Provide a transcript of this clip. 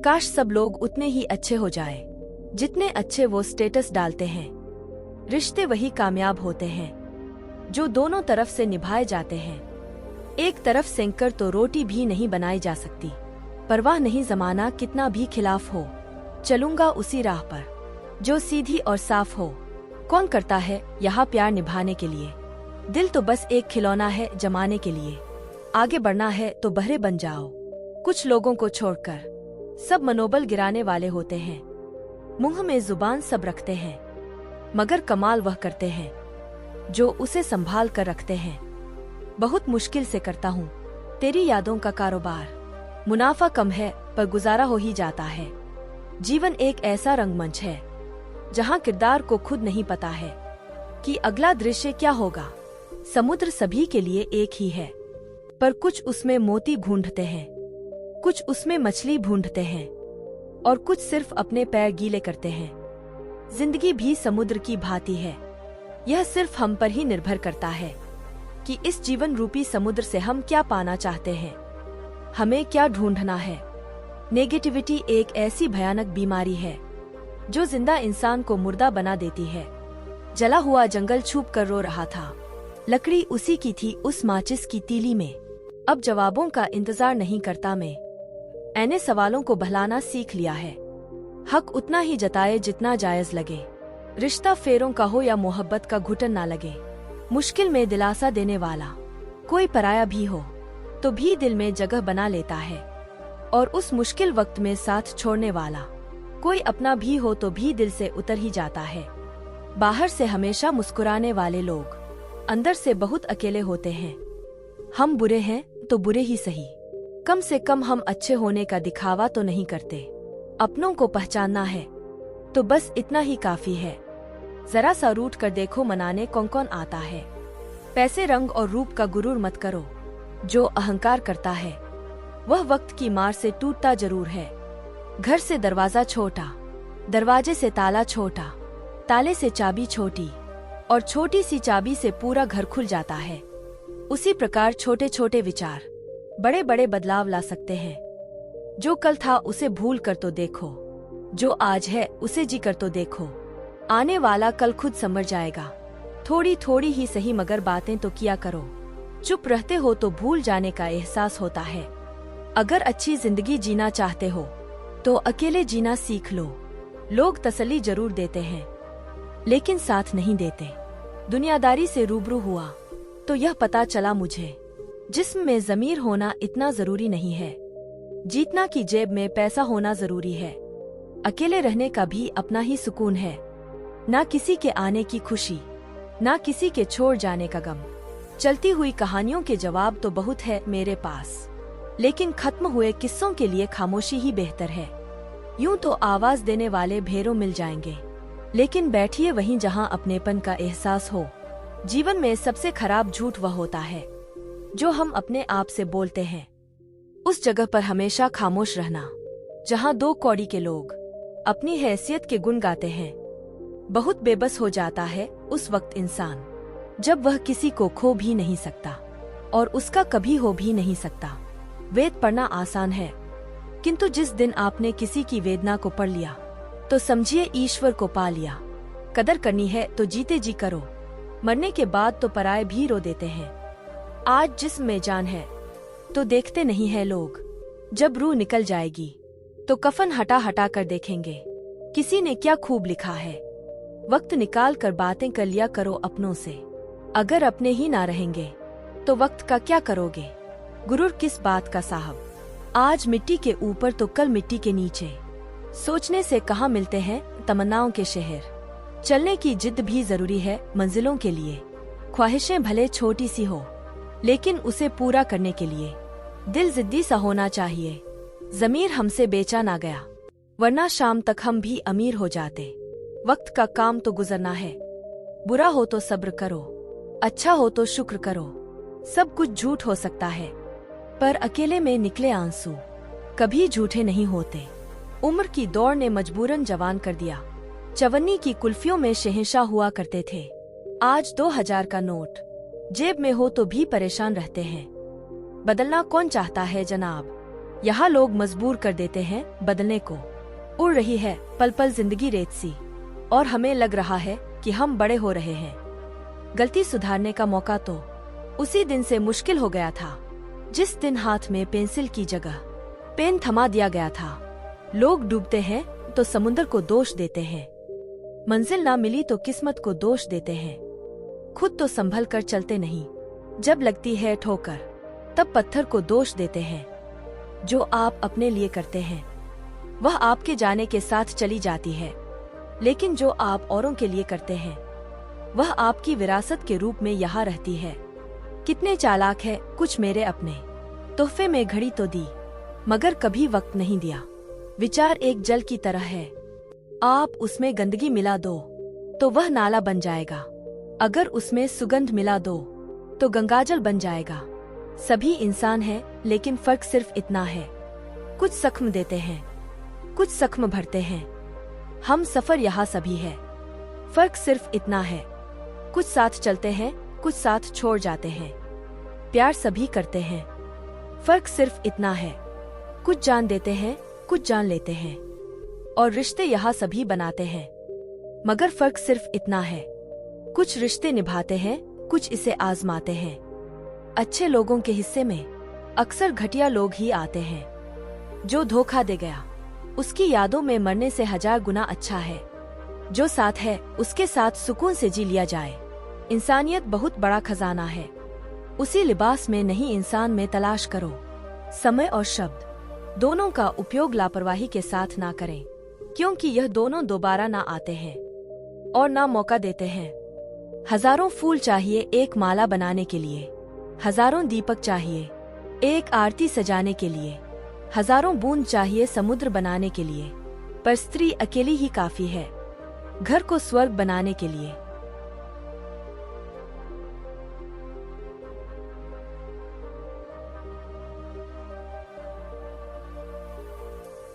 काश सब लोग उतने ही अच्छे हो जाए जितने अच्छे वो स्टेटस डालते हैं। रिश्ते वही कामयाब होते हैं जो दोनों तरफ से निभाए जाते हैं। एक तरफ सेंककर तो रोटी भी नहीं बनाई जा सकती। परवाह नहीं जमाना कितना भी खिलाफ हो, चलूंगा उसी राह पर जो सीधी और साफ हो। कौन करता है यहाँ प्यार निभाने के लिए? दिल तो बस एक खिलौना है जमाने के लिए। आगे बढ़ना है तो बहरे बन जाओ। कुछ लोगों को छोड़कर सब मनोबल गिराने वाले होते हैं। मुंह में जुबान सब रखते हैं मगर कमाल वह करते हैं जो उसे संभाल कर रखते हैं। बहुत मुश्किल से करता हूँ तेरी यादों का कारोबार। मुनाफा कम है पर गुजारा हो ही जाता है। जीवन एक ऐसा रंगमंच है जहाँ किरदार को खुद नहीं पता है कि अगला दृश्य क्या होगा। समुद्र सभी के लिए एक ही है पर कुछ उसमें मोती ढूंढते हैं, कुछ उसमें मछली ढूंढते हैं और कुछ सिर्फ अपने पैर गीले करते हैं। जिंदगी भी समुद्र की भांति है, यह सिर्फ हम पर ही निर्भर करता है कि इस जीवन रूपी समुद्र से हम क्या पाना चाहते हैं, हमें क्या ढूंढना है। नेगेटिविटी एक ऐसी भयानक बीमारी है जो जिंदा इंसान को मुर्दा बना देती है। जला हुआ जंगल छुप कर रो रहा था, लकड़ी उसी की थी उस माचिस की तीली में। अब जवाबों का इंतजार नहीं करता मैं, ऐने सवालों को बहलाना सीख लिया है। हक उतना ही जताए जितना जायज लगे, रिश्ता फेरों का हो या मोहब्बत का घुटन ना लगे। मुश्किल में दिलासा देने वाला कोई पराया भी हो तो भी दिल में जगह बना लेता है, और उस मुश्किल वक्त में साथ छोड़ने वाला कोई अपना भी हो तो भी दिल से उतर ही जाता है। बाहर से हमेशा मुस्कुराने वाले लोग अंदर से बहुत अकेले होते हैं। हम बुरे हैं तो बुरे ही सही, कम से कम हम अच्छे होने का दिखावा तो नहीं करते। अपनों को पहचानना है तो बस इतना ही काफी है। जरा सा रूठ कर देखो मनाने कौन कौन आता है। पैसे रंग और रूप का गुरूर मत करो, जो अहंकार करता है वह वक्त की मार से टूटता जरूर है। घर से दरवाजा छोटा, दरवाजे से ताला छोटा, ताले से चाबी छोटी और छोटी सी चाबी से पूरा घर खुल जाता है। उसी प्रकार छोटे छोटे विचार बड़े बड़े बदलाव ला सकते हैं। जो कल था उसे भूल कर तो देखो, जो आज है उसे जी कर तो देखो। आने वाला कल खुद समझ जाएगा। थोड़ी थोड़ी ही सही मगर बातें तो किया करो। चुप रहते हो तो भूल जाने का एहसास होता है। अगर अच्छी जिंदगी जीना चाहते हो तो अकेले जीना सीख लो। लोग तसल्ली जरूर देते हैं लेकिन साथ नहीं देते। दुनियादारी से रूबरू हुआ तो यह पता चला मुझे, जिस्म में ज़मीर होना इतना जरूरी नहीं है जितना कि जेब में पैसा होना जरूरी है। अकेले रहने का भी अपना ही सुकून है, ना किसी के आने की खुशी, ना किसी के छोड़ जाने का गम। चलती हुई कहानियों के जवाब तो बहुत है मेरे पास, लेकिन खत्म हुए किस्सों के लिए खामोशी ही बेहतर है। यूं तो आवाज देने वाले ढेरों मिल जाएंगे, लेकिन बैठिए वहीं जहां अपनेपन का एहसास हो। जीवन में सबसे खराब झूठ वह होता है जो हम अपने आप से बोलते हैं। उस जगह पर हमेशा खामोश रहना जहां दो कौड़ी के लोग अपनी हैसियत के गुण गाते हैं। बहुत बेबस हो जाता है उस वक्त इंसान जब वह किसी को खो भी नहीं सकता और उसका कभी हो भी नहीं सकता। वेद पढ़ना आसान है, किंतु जिस दिन आपने किसी की वेदना को पढ़ लिया तो समझिए ईश्वर को पा लिया। कदर करनी है तो जीते जी करो, मरने के बाद तो पराये भी रो देते हैं। आज जिस्म में जान है तो देखते नहीं है लोग, जब रूह निकल जाएगी तो कफन हटा हटा कर देखेंगे किसी ने क्या खूब लिखा है। वक्त निकाल कर बातें कर लिया करो अपनों से, अगर अपने ही ना रहेंगे तो वक्त का क्या करोगे। गुरूर किस बात का साहब, आज मिट्टी के ऊपर तो कल मिट्टी के नीचे। सोचने से कहाँ मिलते हैं तमन्नाओं के शहर। चलने की जिद भी जरूरी है मंजिलों के लिए। ख्वाहिशें भले छोटी सी हो लेकिन उसे पूरा करने के लिए दिल जिद्दी सा होना चाहिए। जमीर हमसे बेचा ना गया वरना शाम तक हम भी अमीर हो जाते। वक्त का काम तो गुजरना है, बुरा हो तो सब्र करो, अच्छा हो तो शुक्र करो। सब कुछ झूठ हो सकता है पर अकेले में निकले आंसू कभी झूठे नहीं होते। उम्र की दौड़ ने मजबूरन जवान कर दिया। चवन्नी की कुल्फियों में शहंशाह हुआ करते थे, आज 2000 का नोट जेब में हो तो भी परेशान रहते हैं। बदलना कौन चाहता है जनाब, यहाँ लोग मजबूर कर देते हैं बदलने को। उड़ रही है पल पल जिंदगी रेत सी, और हमें लग रहा है कि हम बड़े हो रहे हैं। गलती सुधारने का मौका तो उसी दिन से मुश्किल हो गया था जिस दिन हाथ में पेंसिल की जगह पेन थमा दिया गया था। लोग डूबते हैं तो समुद्र को दोष देते हैं, मंजिल ना मिली तो किस्मत को दोष देते हैं। खुद तो संभल कर चलते नहीं, जब लगती है ठोकर तब पत्थर को दोष देते हैं। जो आप अपने लिए करते हैं वह आपके जाने के साथ चली जाती है, लेकिन जो आप औरों के लिए करते हैं वह आपकी विरासत के रूप में यहाँ रहती है। कितने चालाक है कुछ मेरे अपने, तोहफे में घड़ी तो दी मगर कभी वक्त नहीं दिया। विचार एक जल की तरह है, आप उसमें गंदगी मिला दो तो वह नाला बन जाएगा, अगर उसमें सुगंध मिला दो तो गंगाजल बन जाएगा। सभी इंसान हैं लेकिन फर्क सिर्फ इतना है, कुछ जख्म देते हैं कुछ जख्म भरते हैं। हम सफर यहाँ सभी है, फर्क सिर्फ इतना है, कुछ साथ चलते हैं कुछ साथ छोड़ जाते हैं। प्यार सभी करते हैं, फर्क सिर्फ इतना है, कुछ जान देते हैं कुछ जान लेते हैं। और रिश्ते यहाँ सभी बनाते हैं, मगर फर्क सिर्फ इतना है, कुछ रिश्ते निभाते हैं कुछ इसे आजमाते हैं। अच्छे लोगों के हिस्से में अक्सर घटिया लोग ही आते हैं। जो धोखा दे गया उसकी यादों में मरने से 1000 गुना अच्छा है। जो साथ है उसके साथ सुकून से जी लिया जाए। इंसानियत बहुत बड़ा खजाना है, उसी लिबास में नहीं इंसान में तलाश करो। समय और शब्द दोनों का उपयोग लापरवाही के साथ ना करें, क्योंकि यह दोनों दोबारा ना आते हैं और ना मौका देते हैं। हजारों फूल चाहिए एक माला बनाने के लिए, हजारों दीपक चाहिए एक आरती सजाने के लिए, हजारों बूंद चाहिए समुद्र बनाने के लिए, पर स्त्री अकेली ही काफी है घर को स्वर्ग बनाने के लिए।